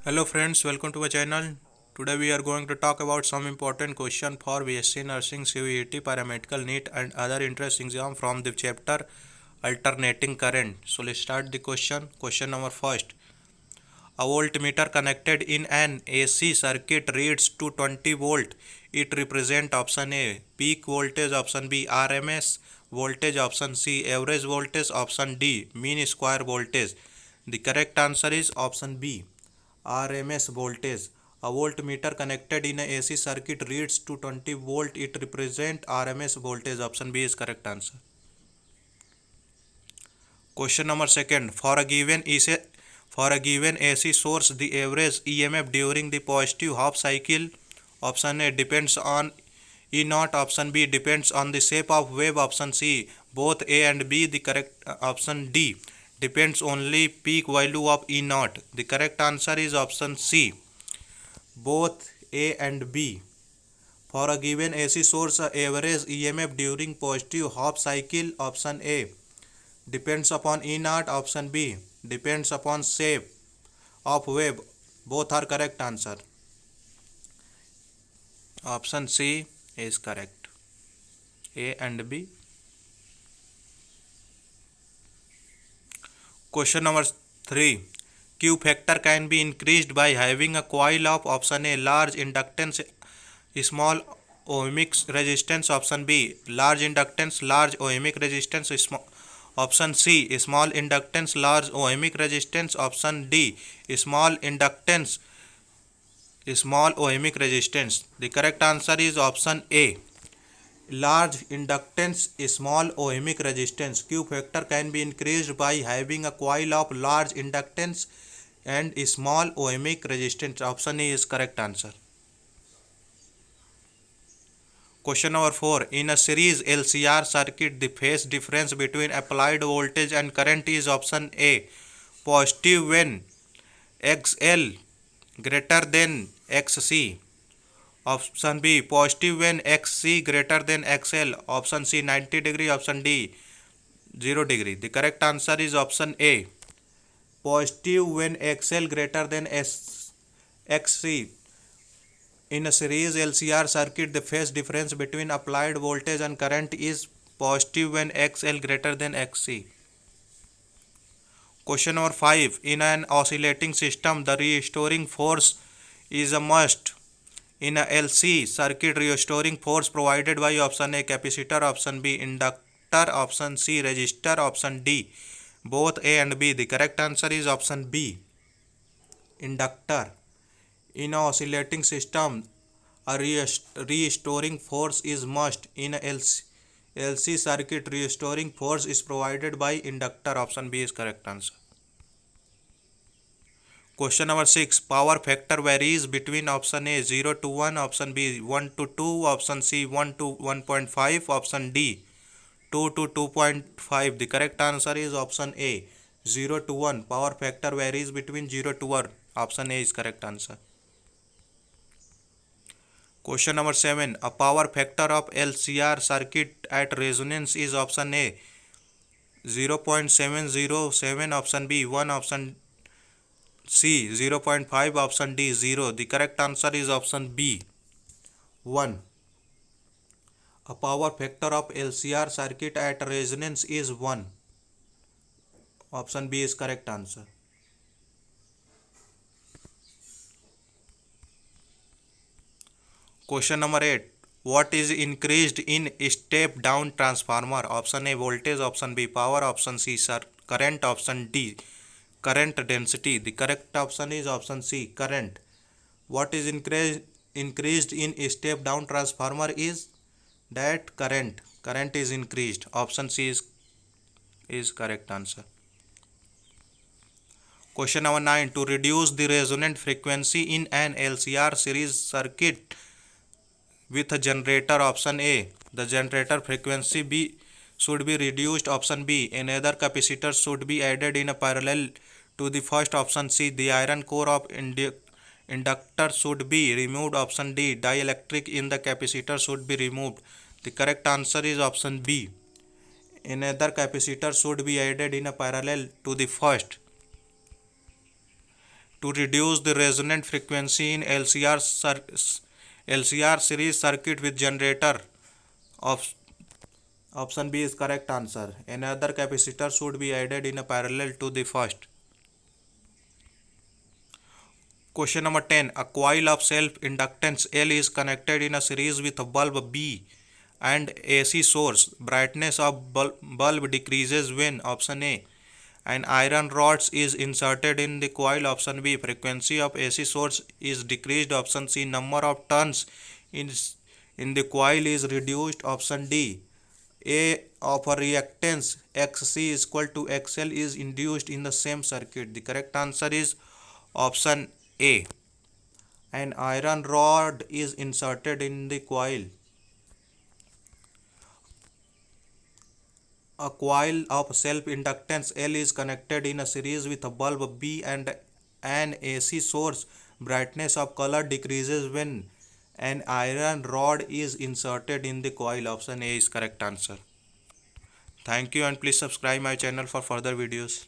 Hello friends, welcome to my channel. Today we are going to talk about some important question for BSc Nursing, CVET, Paramedical, NEET and other entrance exam from the chapter Alternating Current. So let's start the question. Question number first. A voltmeter connected in an AC circuit reads 220 volt. It represents option A peak voltage, option B RMS voltage, option C average voltage, option D mean square voltage. The correct answer is option B RMS voltage. A voltmeter connected in a AC circuit reads 220 volt. It represents RMS voltage. Option B is correct answer. Question number second. For a given AC source, the average EMF during the positive half cycle, option A depends on E naught, option B depends on the shape of wave, option C both A and B. The correct option D depends only peak value of E naught. The correct answer is option C both A and B. For a given AC source, average EMF during positive half cycle, option A depends upon E naught, option B depends upon shape of wave. Both are correct answer. Option C is correct. A and B. Question number 3. Q factor can be increased by having a coil of option A large inductance, small ohmic resistance, option B large inductance, large ohmic resistance, option C small inductance, large ohmic resistance, option D small inductance, small ohmic resistance. The correct answer is option A large inductance, small ohmic resistance. Q factor can be increased by having a coil of large inductance and small ohmic resistance. Option A is correct answer. Question number 4. In a series LCR circuit, the phase difference between applied voltage and current is option A positive when XL greater than XC. Option B positive when XC greater than XL. Option C 90 degree. Option D 0 degree. The correct answer is option A positive when XL greater than XC. In a series LCR circuit, the phase difference between applied voltage and current is positive when XL greater than XC. Question number 5. In an oscillating system, the restoring force is a must. In a LC circuit, restoring force provided by option A capacitor, option B inductor, option C resistor, option D both A and B. The correct answer is option B inductor. In a oscillating system, a restoring force is must. In a LC circuit, restoring force is provided by inductor. Option B is correct answer. Question number 6. Power factor varies between option A 0 to 1, option B 1 to 2, option C 1 to 1.5, option D 2 to 2.5. The correct answer is option A 0 to 1. Power factor varies between 0 to 1. Option A is correct answer. Question number 7. A power factor of LCR circuit at resonance is option A 0.707, option B 1, option C 0.5, option D 0. The correct answer is option B 1. A power factor of LCR circuit at resonance is 1. Option B is correct answer. Question number 8. What is increased in step down transformer? Option A voltage, option B power, option C current, option D current density. The correct option is option C current. What is increased in step down transformer is that current is increased. Option C is correct answer. Question number 9. To reduce the resonant frequency in an LCR series circuit with a generator, option A the generator frequency should be reduced, option B another capacitor should be added in a parallel to the first, option C the iron core of inductor should be removed, option D dielectric in the capacitor should be removed. The correct answer is option B another capacitor should be added in a parallel to the first. to reduce the resonant frequency in LCR series circuit with generator. Op- Option B is correct answer. Another capacitor should be added in a parallel to the first. Question number 10. A coil of self-inductance L is connected in a series with a bulb B and AC source. Brightness of bulb decreases when option A. An iron rod is inserted in the coil. Option B. Frequency of AC source is decreased. Option C. Number of turns in the coil is reduced. Option D. A of a reactance XC is equal to XL is induced in the same circuit. The correct answer is option A. An iron rod is inserted in the coil. A coil of self-inductance L is connected in a series with a bulb B and an AC source. Brightness of color decreases when an iron rod is inserted in the coil. Option A is correct answer. Thank you and please subscribe my channel for further videos.